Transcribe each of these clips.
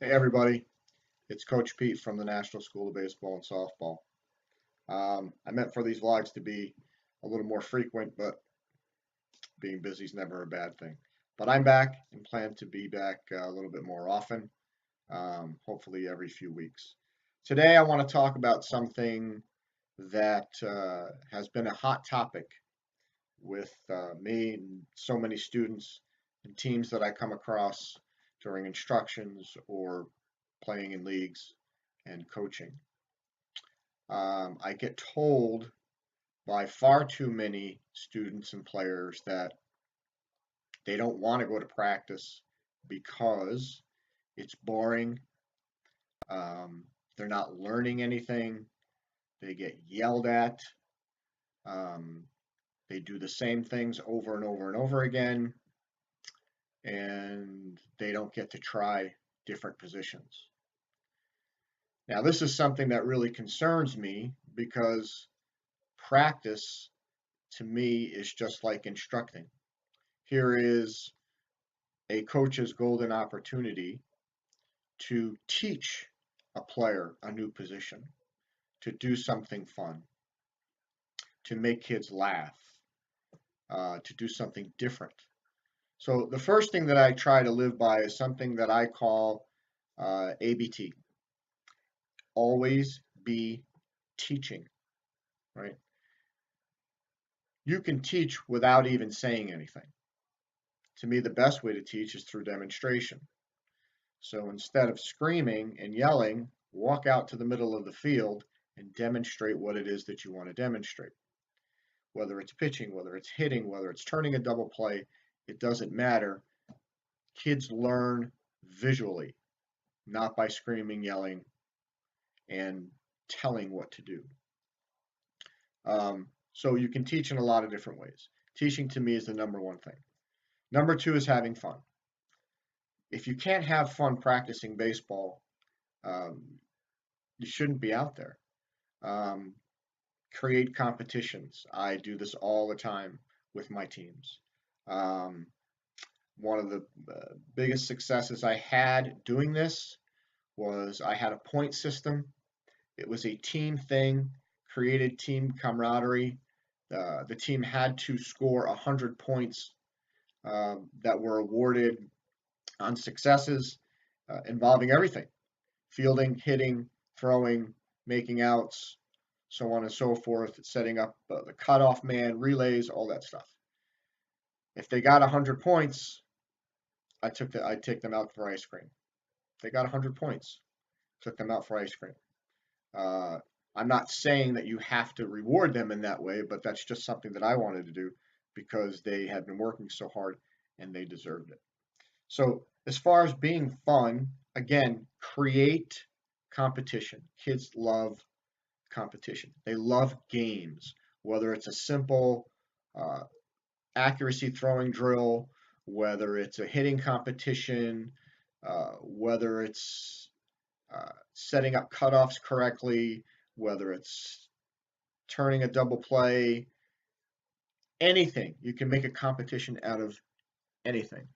Hey everybody, it's Coach Pete from the National School of Baseball and Softball. I meant for these vlogs to be a little more frequent, but being busy is never a bad thing. But I'm back and plan to be back a little bit more often, hopefully every few weeks. Today I want to talk about something that has been a hot topic with me and so many students and teams that I come across during instructions or playing in leagues and coaching. I get told by far too many students and players that they don't want to go to practice because it's boring. Um, they're not learning anything. They get yelled at. Um, they do the same things over and over and over again, and they don't get to try different positions. Now, this is something that really concerns me because practice to me is just like instructing. Here is a coach's golden opportunity to teach a player a new position, to do something fun, to make kids laugh, to do something different. So the first thing that I try to live by is something that I call ABT. Always be teaching, right? You can teach without even saying anything. To me, the best way to teach is through demonstration. So instead of screaming and yelling, walk out to the middle of the field and demonstrate what it is that you want to demonstrate. Whether it's pitching, whether it's hitting, whether it's turning a double play, it doesn't matter. Kids learn visually, not by screaming, yelling, and telling what to do. So you can teach in a lot of different ways. Teaching to me is the number one thing. Number two is having fun. If you can't have fun practicing baseball, you shouldn't be out there. Um, Create competitions. I do this all the time with my teams. Um, One of the biggest successes I had doing this was I had a point system. It was a team thing, created team camaraderie. The team had to score 100 points that were awarded on successes involving everything: fielding, hitting, throwing, making outs, so on and so forth, setting up the cutoff man, relays, all that stuff. If they got 100 points, I'd take them out for ice cream. They got 100 points, took them out for ice cream. Uh, I'm not saying that you have to reward them in that way, but that's just something that I wanted to do because they had been working so hard and they deserved it. So as far as being fun, again, create competition. Kids love competition. They love games, whether it's a simple uh, accuracy throwing drill, whether it's a hitting competition, whether it's setting up cutoffs correctly, whether it's turning a double play, anything. You can make a competition out of anything.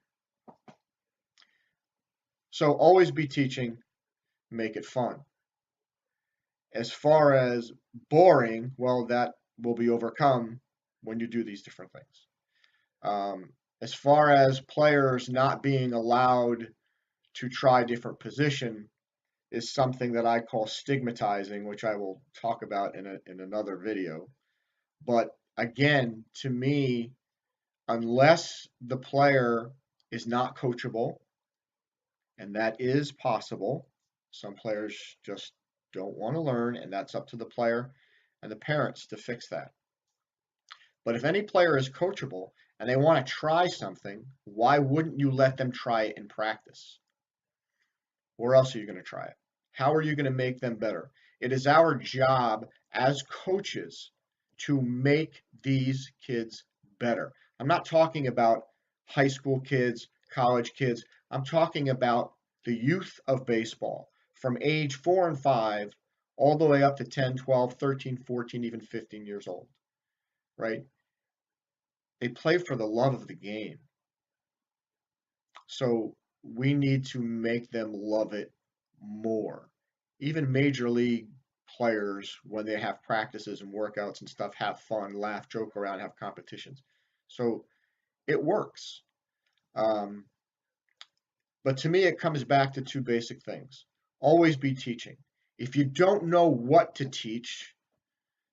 So always be teaching, make it fun. As far as boring, well, that will be overcome when you do these different things. As far as players not being allowed to try different position is something that I call stigmatizing, which I will talk about in another video. But again, to me, unless the player is not coachable, and that is possible, some players just don't want to learn, and that's up to the player and the parents to fix that. But if any player is coachable and they want to try something, why wouldn't you let them try it in practice? Where else are you going to try it? How are you going to make them better? It is our job as coaches to make these kids better. I'm not talking about high school kids, college kids. I'm talking about the youth of baseball from age 4 and 5 all the way up to 10, 12, 13, 14, even 15 years old, right? They play for the love of the game. So we need to make them love it more. Even major league players, when they have practices and workouts and stuff, have fun, laugh, joke around, have competitions. So it works. Um, but to me, it comes back to two basic things. Always be teaching. If you don't know what to teach,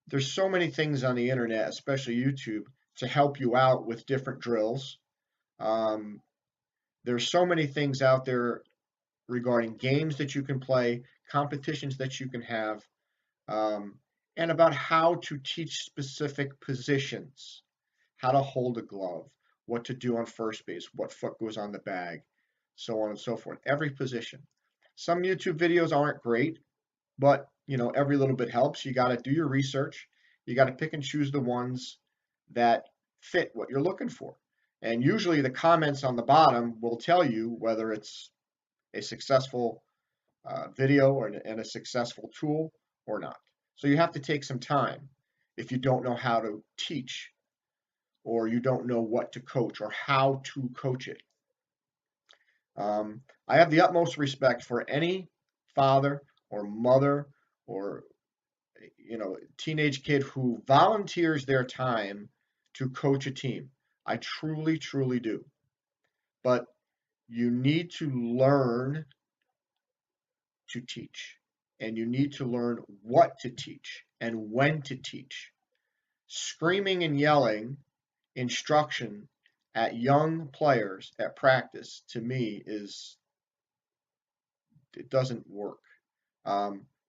there's so many things on the internet, especially YouTube, to help you out with different drills. Um, there's so many things out there regarding games that you can play, competitions that you can have, um, and about how to teach specific positions, how to hold a glove, what to do on first base, what foot goes on the bag, so on and so forth. Every position. Some YouTube videos aren't great, but every little bit helps. You got to do your research. You got to pick and choose the ones that fit what you're looking for. And usually the comments on the bottom will tell you whether it's a successful video and a successful tool or not. So you have to take some time if you don't know how to teach or you don't know what to coach or how to coach it. I have the utmost respect for any father or mother or teenage kid who volunteers their time to coach a team. I truly, truly do. But you need to learn to teach, and you need to learn what to teach and when to teach. Screaming and yelling instruction at young players at practice, to me, it doesn't work.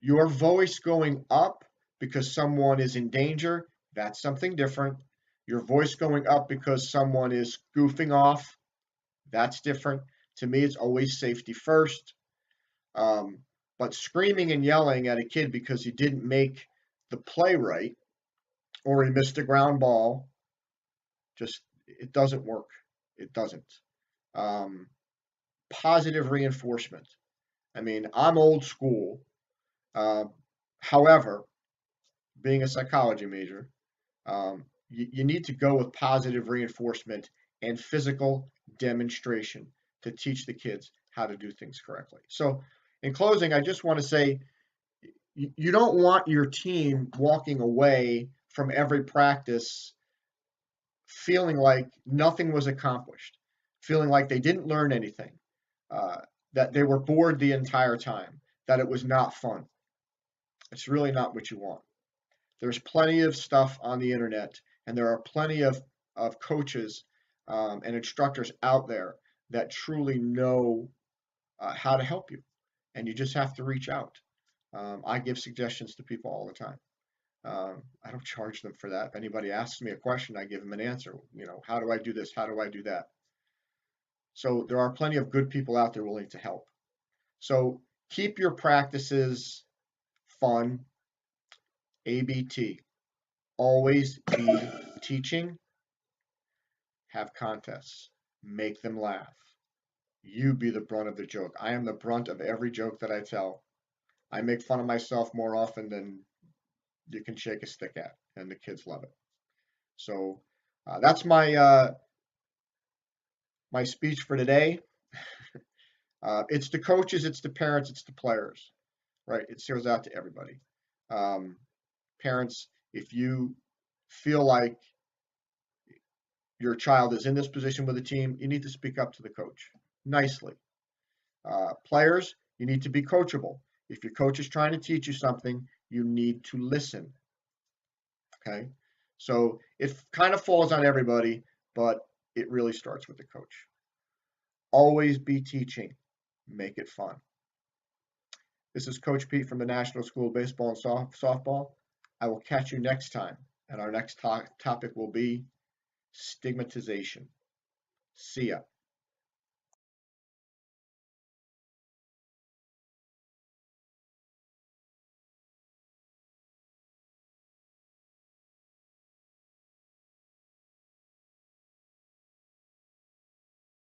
Your voice going up because someone is in danger, that's something different. Your voice going up because someone is goofing off, that's different. To me, it's always safety first. Um, but screaming and yelling at a kid because he didn't make the play right or he missed a ground ball, just it doesn't work. It doesn't. Um, Positive reinforcement. I mean, I'm old school. Uh, However, being a psychology major, you need to go with positive reinforcement and physical demonstration to teach the kids how to do things correctly. So, in closing, I just want to say you don't want your team walking away from every practice feeling like nothing was accomplished, feeling like they didn't learn anything, uh, that they were bored the entire time, that it was not fun. It's really not what you want. There's plenty of stuff on the internet, and there are plenty of coaches and instructors out there that truly know how to help you, and you just have to reach out. I give suggestions to people all the time. I don't charge them for that. If anybody asks me a question, I give them an answer. How do I do this? How do I do that? So there are plenty of good people out there willing to help. So keep your practices fun, ABT. Always be teaching, have contests, make them laugh. You be the brunt of the joke. I am the brunt of every joke that I tell. I make fun of myself more often than you can shake a stick at, and the kids love it. So that's my speech for today. It's the coaches, it's the parents, it's the players, right? It goes out to everybody. Um, Parents, if you feel like your child is in this position with a team, you need to speak up to the coach nicely. Players, you need to be coachable. If your coach is trying to teach you something, you need to listen. Okay? So it kind of falls on everybody, but it really starts with the coach. Always be teaching. Make it fun. This is Coach Pete from the National School of Baseball and Softball. I will catch you next time, and our next topic will be stigmatization. See ya.